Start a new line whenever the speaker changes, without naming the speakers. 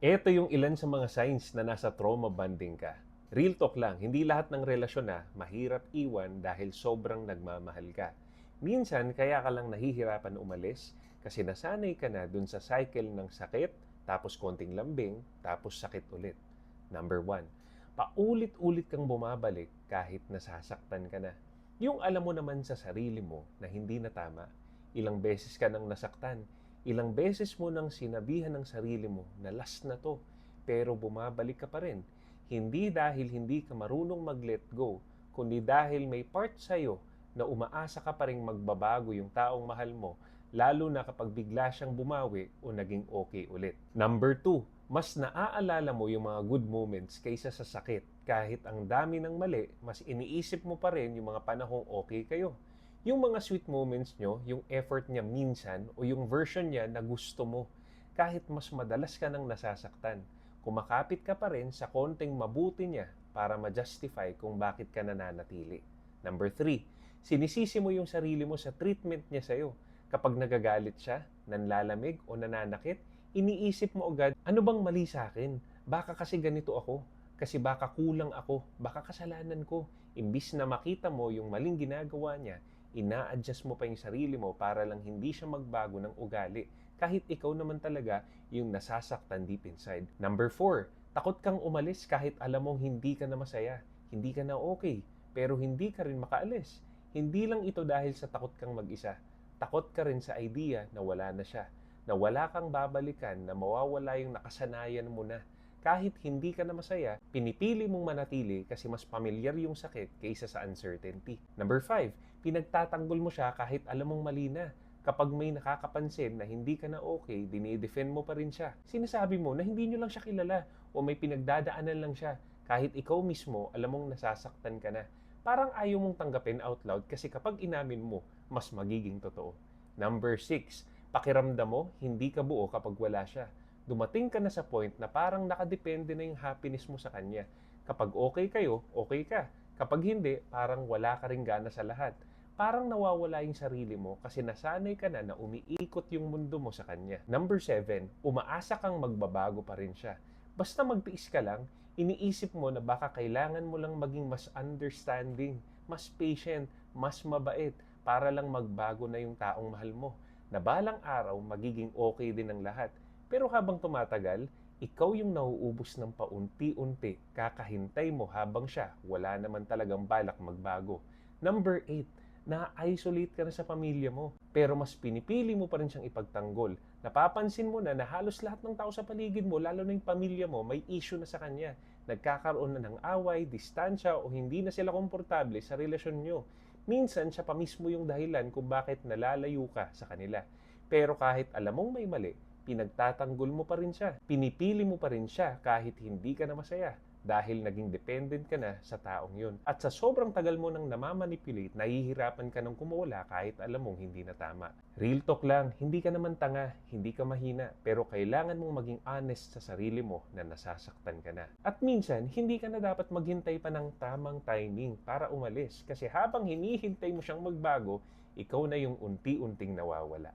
Ito yung ilan sa mga signs na nasa trauma bonding ka. Real talk lang, hindi lahat ng relasyon na mahirap iwan dahil sobrang nagmamahal ka. Minsan, kaya ka lang nahihirapan umalis kasi nasanay ka na dun sa cycle ng sakit, tapos konting lambing, tapos sakit ulit. Number one, paulit-ulit kang bumabalik kahit nasasaktan ka na. Yung alam mo naman sa sarili mo na hindi na tama. Ilang beses ka nang nasaktan, ilang beses mo nang sinabihan ng sarili mo na last na to, pero bumabalik ka pa rin. Hindi dahil hindi ka marunong mag-let go, kundi dahil may part sa'yo na umaasa ka pa rin magbabago yung taong mahal mo, lalo na kapag bigla siyang bumawi o naging okay ulit. Number two, mas naaalala mo yung mga good moments kaysa sa sakit. Kahit ang dami ng mali, mas iniisip mo pa rin yung mga panahong okay kayo. Yung mga sweet moments nyo, yung effort niya minsan, o yung version niya na gusto mo, kahit mas madalas ka nang nasasaktan. Kumakapit ka pa rin sa konting mabuti niya para ma-justify kung bakit ka nananatili. Number three, sinisisi mo yung sarili mo sa treatment niya sa'yo. Kapag nagagalit siya, nanlalamig o nananakit, iniisip mo agad, ano bang mali sa akin? Baka kasi ganito ako. Kasi baka kulang ako. Baka kasalanan ko. Imbis na makita mo yung maling ginagawa niya, ina-adjust mo pa yung sarili mo para lang hindi siya magbago ng ugali. Kahit ikaw naman talaga yung nasasaktan deep inside. Number four, takot kang umalis kahit alam mong hindi ka na masaya. Hindi ka na okay. Pero hindi ka rin makaalis. Hindi lang ito dahil sa takot kang mag-isa. Takot ka rin sa idea na wala na siya, na wala kang babalikan, na mawawala yung nakasanayan mo na. Kahit hindi ka na masaya, pinipili mong manatili kasi mas pamilyar yung sakit kaysa sa uncertainty. Number five, pinagtatanggol mo siya kahit alam mong mali na. Kapag may nakakapansin na hindi ka na okay, dinidefend mo pa rin siya. Sinasabi mo na hindi nyo lang siya kilala o may pinagdadaanan lang siya. Kahit ikaw mismo, alam mong nasasaktan ka na. Parang ayaw mong tanggapin out loud kasi kapag inamin mo, mas magiging totoo. Number six, pakiramdam mo, hindi ka buo kapag wala siya. Dumating ka na sa point na parang nakadepende na yung happiness mo sa kanya. Kapag okay kayo, okay ka. Kapag hindi, parang wala ka ring gana sa lahat. Parang nawawala yung sarili mo kasi nasanay ka na umiikot yung mundo mo sa kanya. Number seven, umaasa kang magbabago pa rin siya. Basta magtiis ka lang, iniisip mo na baka kailangan mo lang maging mas understanding, mas patient, mas mabait para lang magbago na yung taong mahal mo. Na balang araw, magiging okay din ang lahat. Pero habang tumatagal, ikaw yung nauubos ng paunti-unti, kakahintay mo habang siya, wala naman talagang balak magbago. Number 8, na-isolate ka na sa pamilya mo, pero mas pinipili mo pa rin siyang ipagtanggol. Napapansin mo na halos lahat ng tao sa paligid mo, lalo na yung pamilya mo, may issue na sa kanya. Nagkakaroon na ng away, distansya, o hindi na sila komportable sa relasyon nyo. Minsan, siya pa mismo yung dahilan kung bakit nalalayo ka sa kanila. Pero kahit alam mong may mali, pinagtatanggol mo pa rin siya. Pinipili mo pa rin siya kahit hindi ka na masaya dahil naging dependent ka na sa taong yun. At sa sobrang tagal mo nang namamanipulate, nahihirapan ka nang kumawala kahit alam mong hindi na tama. Real talk lang, hindi ka naman tanga, hindi ka mahina, pero kailangan mong maging honest sa sarili mo na nasasaktan ka na. At minsan, hindi ka na dapat maghintay pa ng tamang timing para umalis kasi habang hinihintay mo siyang magbago, ikaw na yung unti-unting nawawala.